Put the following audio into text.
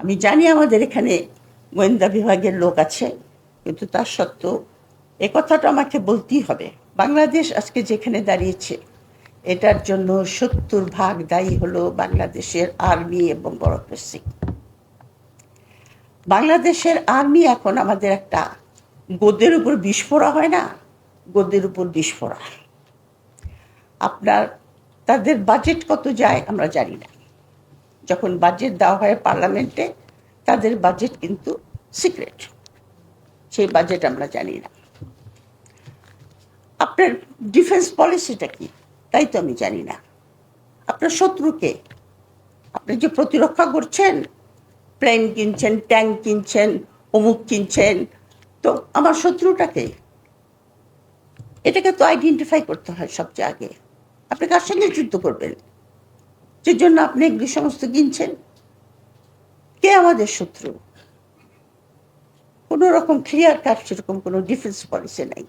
আমি জানি আমাদের এখানে গোয়েন্দা বিভাগের লোক আছে, কিন্তু তা সত্ত্বেও এ কথাটা আমাকে বলতেই হবে। বাংলাদেশ আজকে যেখানে দাঁড়িয়েছে এটার জন্য 70% দায়ী হলো বাংলাদেশের আর্মি এবং ব্যুরোক্রেসি। বাংলাদেশের আর্মি এখন আমাদের একটা গদের উপর বিস্ফোরা হয় না, গদের উপর বিস্ফোরা। আপনার তাদের বাজেট কত যায় আমরা জানি না। যখন বাজেট দেওয়া হয় পার্লামেন্টে, তাদের বাজেট কিন্তু সিক্রেট, সেই বাজেট আমরা জানি না। আপনার ডিফেন্স পলিসিটা কি তাই তো আমি জানি না। আপনার শত্রুকে, আপনি যে প্রতিরক্ষা করছেন, প্লেন কিনছেন, ট্যাঙ্ক কিনছেন, অমুক কিনছেন, তো আমার শত্রুটাকে, এটাকে তো আইডেন্টিফাই করতে হয় সবচেয়ে আগে। আপনি কার সঙ্গে যুদ্ধ করবেন, যে জন্য আপনি এগুলি সমস্ত কিনছেন? কে আমাদের শত্রু? কোনো রকম ক্লিয়ার কাট সেরকম কোনো ডিফেন্স পলিসি নাই।